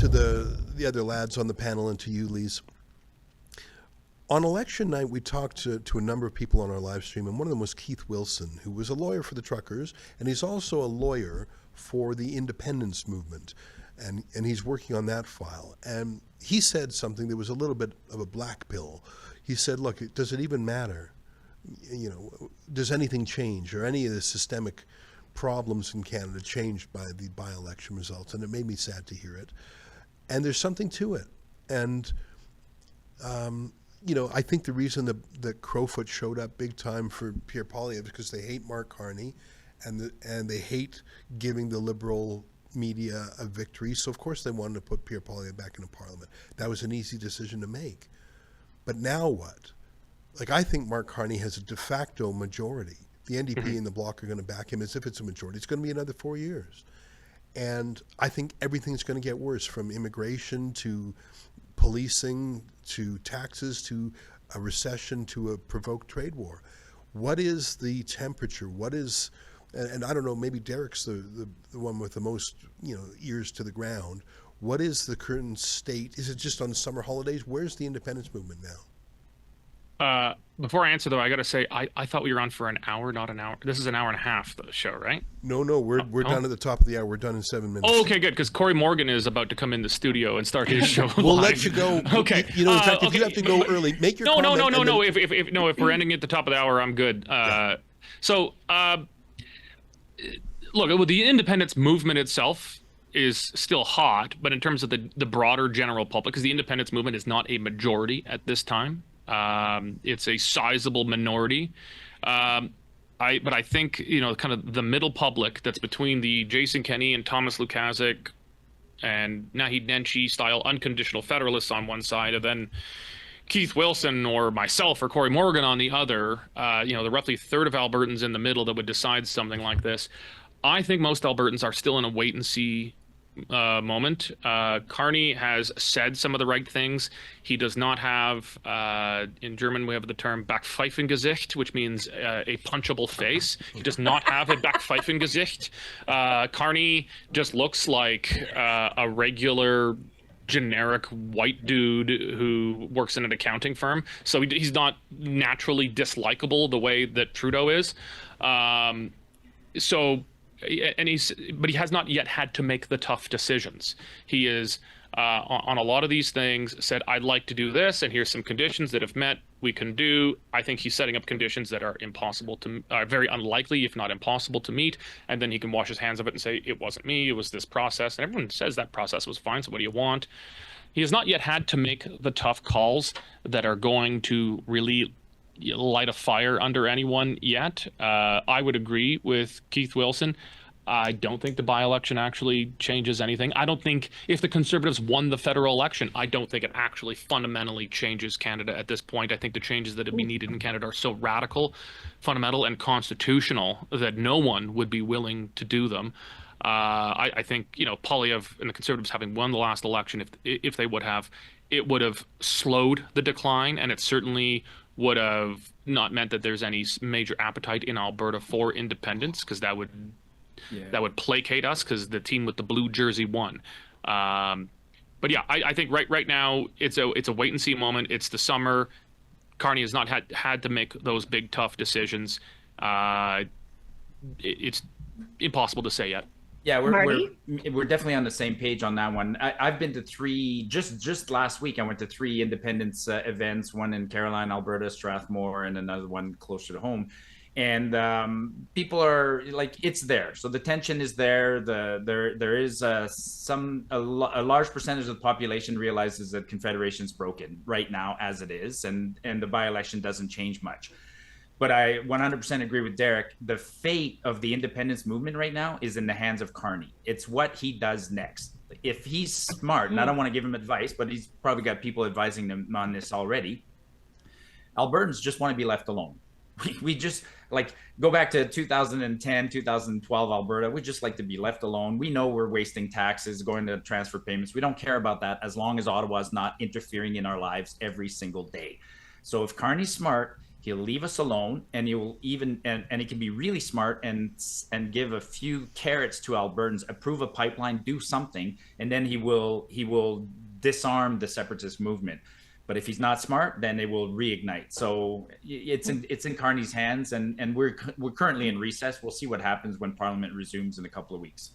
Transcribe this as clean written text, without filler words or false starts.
to the other lads on the panel and to you, Lise. On election night, we talked to a number of people on our live stream, and one of them was Keith Wilson, who was a lawyer for the truckers, and he's also a lawyer for the independence movement, and he's working on that file. And he said something that was a little bit of a black pill. He said, look, does it even matter? Does anything change, or any of the systemic problems in Canada changed by the by-election results? And it made me sad to hear it. And there's something to it. And I think the reason that Crowfoot showed up big time for Pierre Poilievre is because they hate Mark Carney, and they hate giving the Liberal media a victory. So of course they wanted to put Pierre Poilievre back into Parliament. That was an easy decision to make. But now what? Like, I think Mark Carney has a de facto majority. The NDP and the Bloc are going to back him as if it's a majority. It's going to be another 4 years. And I think everything's going to get worse, from immigration to policing to taxes to a recession to a provoked trade war. What is the temperature? What is, and I don't know, maybe Derek's the one with the most ears to the ground. What is the current state? Is it just on summer holidays? Where's the independence movement now? Before I answer, though, I got to say, I thought we were on for an hour, not an hour. This is an hour and a half, the show, right? No, we're done at the top of the hour. We're done in 7 minutes. Oh, okay, good, because Corey Morgan is about to come in the studio and start his show. We'll live. let you go. Okay. In fact, if you have to go early, make your comment. No. If we're ending at the top of the hour, I'm good. So, look, the independence movement itself is still hot, but in terms of the broader general public, because the independence movement is not a majority at this time. It's a sizable minority. But I think, kind of the middle public that's between the Jason Kenney and Thomas Lukaszuk and Naheed Nenshi style unconditional federalists on one side, and then Keith Wilson or myself or Corey Morgan on the other, the roughly third of Albertans in the middle that would decide something like this. I think most Albertans are still in a wait and see moment. Carney has said some of the right things. He does not have, in German we have the term Backpfeifengesicht, which means a punchable face. He does not have a Backpfeifengesicht. Carney just looks like a regular generic white dude who works in an accounting firm. So he's not naturally dislikable the way that Trudeau is. But he has not yet had to make the tough decisions. He is on a lot of these things said, I'd like to do this, and here's some conditions that if met we can do. I think he's setting up conditions that are very unlikely, if not impossible, to meet, and then he can wash his hands of it and say, it wasn't me, it was this process. And everyone says that process was fine, so what do you want? He has not yet had to make the tough calls that are going to really light a fire under anyone yet. I would agree with Keith Wilson. I don't think the by-election actually changes anything. I don't think if the Conservatives won the federal election, I don't think it actually fundamentally changes Canada at this point. I think the changes that would be needed in Canada are so radical, fundamental, and constitutional that no one would be willing to do them. I think, Poilievre and the Conservatives having won the last election, if they would have, it would have slowed the decline, and it certainly would have not meant that there's any major appetite in Alberta for independence, because that would placate us, because the team with the blue jersey won. But yeah, I think right now it's a wait and see moment. It's the summer. Carney has not had to make those big tough decisions. It's impossible to say yet. Yeah, we're definitely on the same page on that one. I've been to three, just last week I went to three independence events, one in Caroline, Alberta, Strathmore, and another one closer to home. And people are like, it's there. So the tension is there. There is a large percentage of the population realizes that Confederation's broken right now as it is, and the by-election doesn't change much. But I 100% agree with Derek. The fate of the independence movement right now is in the hands of Carney. It's what he does next. If he's smart, and I don't want to give him advice, but he's probably got people advising him on this already, Albertans just want to be left alone. We just, go back to 2010, 2012 Alberta. We just like to be left alone. We know we're wasting taxes, going to transfer payments. We don't care about that as long as Ottawa's not interfering in our lives every single day. So if Carney's smart, He'll leave us alone, and he'll even and he can be really smart and give a few carrots to Albertans, approve a pipeline, do something, and then he will disarm the separatist movement. But if he's not smart, then it will reignite. So it's in Carney's hands, and we're currently in recess. We'll see what happens when Parliament resumes in a couple of weeks.